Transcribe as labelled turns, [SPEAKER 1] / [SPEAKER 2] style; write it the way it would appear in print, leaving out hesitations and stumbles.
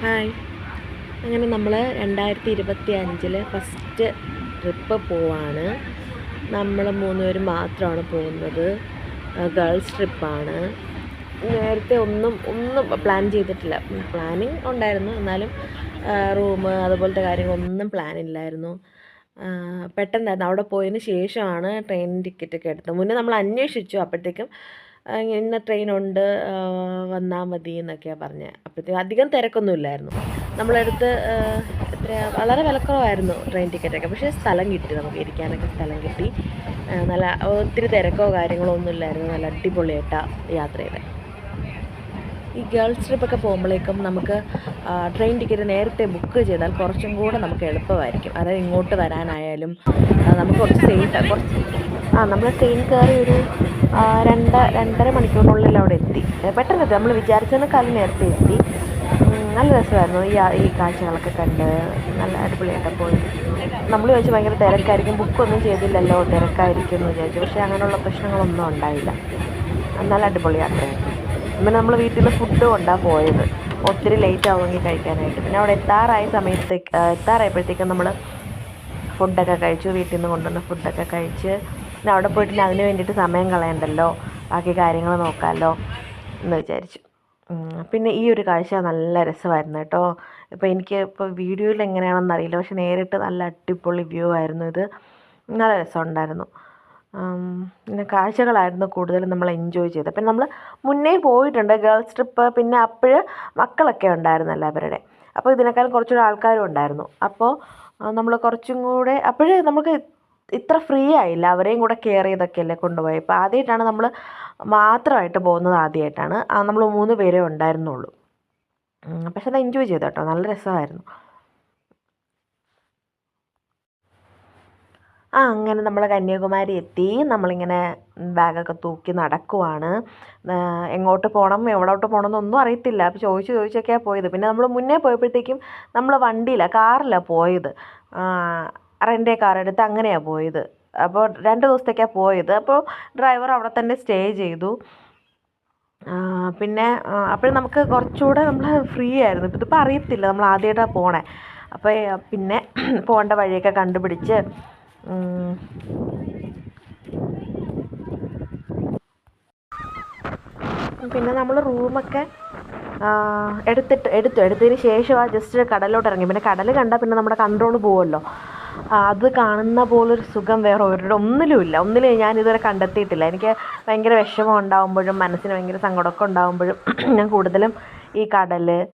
[SPEAKER 1] Hi. അങ്ങനെ നമ്മൾ 2025 first trip പോവാണ്. നമ്മൾ 3 പേരും മാത്രമാണ് പോകുന്നത്. ഗേൾസ് ട്രിപ്പാണ്. നേരത്തെ ഒന്നും പ്ലാൻ ചെയ്തിട്ടില്ല. പ്ലാനിങ് ഉണ്ടായിരുന്നു, എന്നാലും റൂം അതുപോലത്തെ കാര്യങ്ങളൊന്നും പ്ലാനില്ലായിരുന്നു. പെട്ടെന്നായിരുന്നു. അവിടെ പോയതിന് ശേഷമാണ് ട്രെയിൻ ടിക്കറ്റൊക്കെ എടുത്തത്. മുന്നേ നമ്മൾ അന്വേഷിച്ചു. അപ്പോഴത്തേക്കും ഇന്ന ട്രെയിനുണ്ട്, വന്നാൽ മതി എന്നൊക്കെയാണ് പറഞ്ഞത്. അപ്പോഴത്തേക്കും അധികം തിരക്കൊന്നുമില്ലായിരുന്നു. നമ്മളടുത്ത് എത്രയാണ്, വളരെ വിലക്കുറവായിരുന്നു ട്രെയിൻ ടിക്കറ്റൊക്കെ. പക്ഷേ സ്ഥലം കിട്ടി, നമുക്ക് ഇരിക്കാനൊക്കെ സ്ഥലം കിട്ടി. നല്ല ഒത്തിരി തിരക്കോ കാര്യങ്ങളോ ഒന്നും ഇല്ലായിരുന്നു. നല്ല അടിപൊളിയായിട്ടാണ് യാത്ര ചെയ്തത്. ഈ ഗേൾസ് ട്രിപ്പൊക്കെ പോകുമ്പോഴേക്കും നമുക്ക് ട്രെയിൻ ടിക്കറ്റ് നേരത്തെ ബുക്ക് ചെയ്താൽ കുറച്ചും കൂടെ നമുക്ക് എളുപ്പമായിരിക്കും. അതായത് ഇങ്ങോട്ട് വരാനായാലും നമുക്ക് നമ്മൾ ട്രെയിൻ കയറി ഒരു 2-2.5 മണിക്കൂറിനുള്ളിൽ അവിടെ എത്തി. പെട്ടെന്ന് എത്തി. നമ്മൾ വിചാരിച്ചതിനേക്കാളും നേരത്തെ എത്തി. നല്ല രസമായിരുന്നു ഈ കാഴ്ചകളൊക്കെ കണ്ട്. നല്ല അടിപൊളിയായിട്ട് പോയി. നമ്മൾ ചോദിച്ചു ഭയങ്കര തിരക്കായിരിക്കും, ബുക്കൊന്നും ചെയ്തില്ലല്ലോ, തിരക്കായിരിക്കും എന്ന് വിചാരിച്ചു. പക്ഷേ അങ്ങനെയുള്ള പ്രശ്നങ്ങളൊന്നും ഉണ്ടായില്ല. നല്ല അടിപൊളി യാത്രയായിരുന്നു. പിന്നെ നമ്മൾ വീട്ടിൽ നിന്ന് ഫുഡ് കൊണ്ടാണ് പോയത്, ഒത്തിരി ലേറ്റ് ആവുമെങ്കിൽ കഴിക്കാനായിട്ട്. പിന്നെ അവിടെ എത്താറായപ്പോഴത്തേക്കും നമ്മൾ ഫുഡൊക്കെ കഴിച്ചു. വീട്ടിൽ നിന്ന് കൊണ്ടുവന്ന ഫുഡൊക്കെ കഴിച്ച് പിന്നെ അവിടെ പോയിട്ട് അതിന് വേണ്ടിയിട്ട് സമയം കളയണ്ടല്ലോ, ബാക്കി കാര്യങ്ങൾ നോക്കാമല്ലോ എന്ന് വിചാരിച്ചു. പിന്നെ ഈ ഒരു കാഴ്ച നല്ല രസമായിരുന്നു കേട്ടോ. എനിക്ക് വീഡിയോയിൽ എങ്ങനെയാണെന്ന് അറിയില്ല, പക്ഷെ നേരിട്ട് നല്ല അടിപൊളി വ്യൂ ആയിരുന്നു ഇത്. നല്ല രസമുണ്ടായിരുന്നു. പിന്നെ കാഴ്ചകളായിരുന്നു കൂടുതലും നമ്മൾ എൻജോയ് ചെയ്തത്. പിന്നെ നമ്മൾ മുന്നേ പോയിട്ടുണ്ട് ഗേൾസ് ട്രിപ്പ്. പിന്നെ അപ്പോൾ മക്കളൊക്കെ ഉണ്ടായിരുന്നല്ലോ അവരുടെ. അപ്പോൾ ഇതിനേക്കാളും കുറച്ചുകൂടെ ആൾക്കാരും ഉണ്ടായിരുന്നു. അപ്പോൾ നമ്മൾ കുറച്ചും കൂടെ അപ്പോഴേ നമുക്ക് ഇത്ര ഫ്രീ ആയില്ല. അവരെയും കൂടെ കെയർ ചെയ്തൊക്കെയല്ലേ കൊണ്ടുപോയി. ഇപ്പോൾ ആദ്യമായിട്ടാണ് നമ്മൾ മാത്രമായിട്ട് പോകുന്നത്. ആദ്യമായിട്ടാണ് നമ്മൾ 3 പേരേ ഉണ്ടായിരുന്നുള്ളൂ. പക്ഷെ അത് എൻജോയ് ചെയ്തു കേട്ടോ, നല്ല രസമായിരുന്നു. അങ്ങനെ നമ്മൾ കന്യാകുമാരി എത്തി. നമ്മളിങ്ങനെ ബാഗൊക്കെ തൂക്കി നടക്കുവാണ്. എങ്ങോട്ട് പോകണം, എവിടോട്ട് പോകണം എന്നൊന്നും അറിയത്തില്ല. അപ്പോൾ ചോദിച്ചൊക്കെയാണ് പോയത്. പിന്നെ നമ്മൾ മുന്നേ പോയപ്പോഴത്തേക്കും നമ്മൾ കാറിലാണ് പോയത്. റെൻ്റേ കാർ എടുത്ത് അങ്ങനെയാണ് പോയത്. അപ്പോൾ 2 ദിവസത്തേക്കാണ് പോയത്. അപ്പോൾ ഡ്രൈവർ അവിടെ തന്നെ സ്റ്റേ ചെയ്തു. പിന്നെ അപ്പോൾ നമുക്ക് കുറച്ചുകൂടെ നമ്മൾ ഫ്രീ ആയിരുന്നു. ഇതിപ്പോൾ അറിയത്തില്ല, നമ്മൾ ആദ്യമായിട്ടാണ് പോണേ. അപ്പോൾ പിന്നെ പോകേണ്ട വഴിയൊക്കെ കണ്ടുപിടിച്ച് പിന്നെ നമ്മൾ റൂമൊക്കെ എടുത്തതിന് ശേഷമാണ് ജസ്റ്റ് കടലിലോട്ട് ഇറങ്ങി. പിന്നെ കടൽ കണ്ടാൽ പിന്നെ നമ്മുടെ കൺട്രോൾ പോകുമല്ലോ. അത് കാണുന്ന പോലൊരു സുഖം വേറെ ഒന്നിലും ഞാൻ ഇതുവരെ കണ്ടെത്തിയിട്ടില്ല. എനിക്ക് ഭയങ്കര വിഷമം ഉണ്ടാകുമ്പോഴും മനസ്സിന് ഭയങ്കര സങ്കടമൊക്കെ ഉണ്ടാകുമ്പോഴും ഞാൻ കൂടുതലും ഈ കടൽ